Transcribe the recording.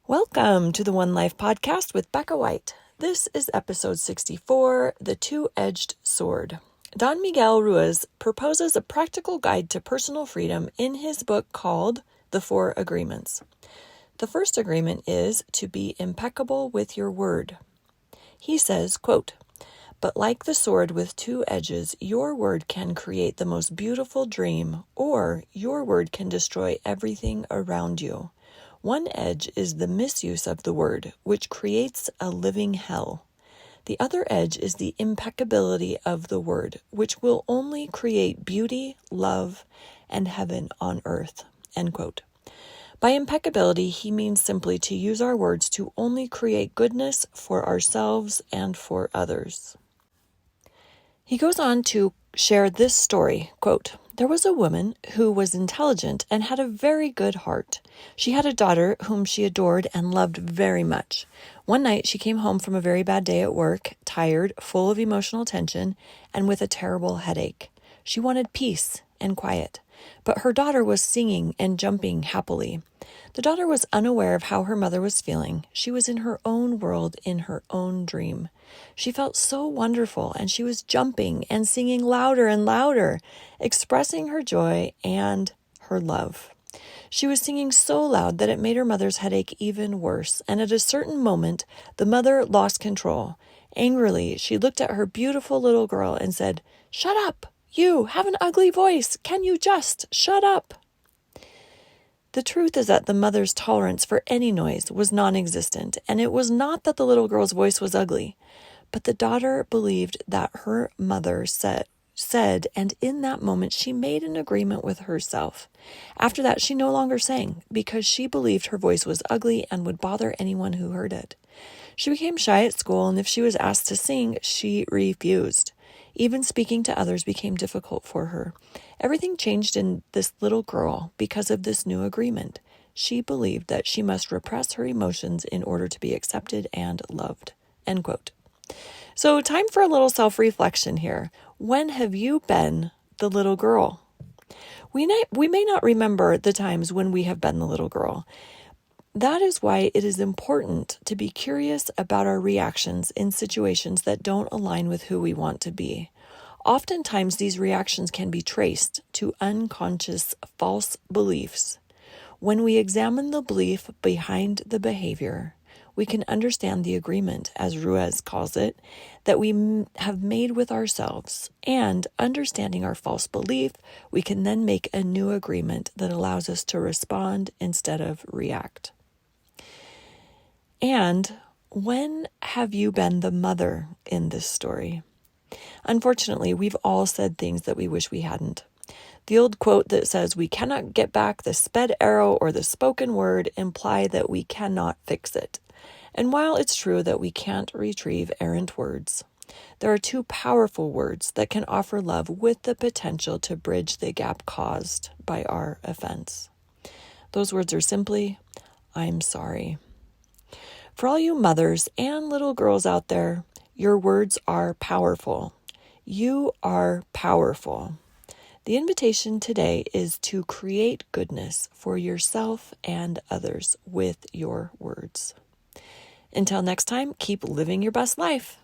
Welcome to the One Life Podcast with Behka White. This is episode 64, The Two-Edged Sword. Don Miguel Ruiz proposes a practical guide to personal freedom in his book called The Four Agreements. The first agreement is to be impeccable with your word. He says, quote, "But like the sword with two edges, your word can create the most beautiful dream, or your word can destroy everything around you. One edge is the misuse of the word, which creates a living hell. The other edge is the impeccability of the word, which will only create beauty, love, and heaven on earth." End quote. By impeccability, he means simply to use our words to only create goodness for ourselves and for others. He goes on to share this story, quote, "There was a woman who was intelligent and had a very good heart. She had a daughter whom she adored and loved very much. One night she came home from a very bad day at work, tired, full of emotional tension, and with a terrible headache. She wanted peace and quiet, but her daughter was singing and jumping happily. The daughter was unaware of how her mother was feeling. She was in her own world, in her own dream. She felt so wonderful, and she was jumping and singing louder and louder, expressing her joy and her love. She was singing so loud that it made her mother's headache even worse, and at a certain moment, the mother lost control. Angrily, she looked at her beautiful little girl and said, 'Shut up! You have an ugly voice. Can you just shut up?' The truth is that the mother's tolerance for any noise was non-existent, and it was not that the little girl's voice was ugly, but the daughter believed that her mother said, and in that moment she made an agreement with herself. After that, she no longer sang because she believed her voice was ugly and would bother anyone who heard it. She became shy at school, and if she was asked to sing, she refused. Even speaking to others became difficult for her. Everything changed in this little girl because of this new agreement. She believed that she must repress her emotions in order to be accepted and loved." End quote. So time for a little self-reflection here. When have you been the little girl? We may not remember the times when we have been the little girl. That is why it is important to be curious about our reactions in situations that don't align with who we want to be. Oftentimes, these reactions can be traced to unconscious false beliefs. When we examine the belief behind the behavior, we can understand the agreement, as Ruiz calls it, that we have made with ourselves. And understanding our false belief, we can then make a new agreement that allows us to respond instead of react. And when have you been the mother in this story? Unfortunately, we've all said things that we wish we hadn't. The old quote that says, "We cannot get back the sped arrow or the spoken word," imply that we cannot fix it. And while it's true that we can't retrieve errant words, there are two powerful words that can offer love with the potential to bridge the gap caused by our offense. Those words are simply, "I'm sorry." For all you mothers and little girls out there, your words are powerful. You are powerful. The invitation today is to create goodness for yourself and others with your words. Until next time, keep living your best life.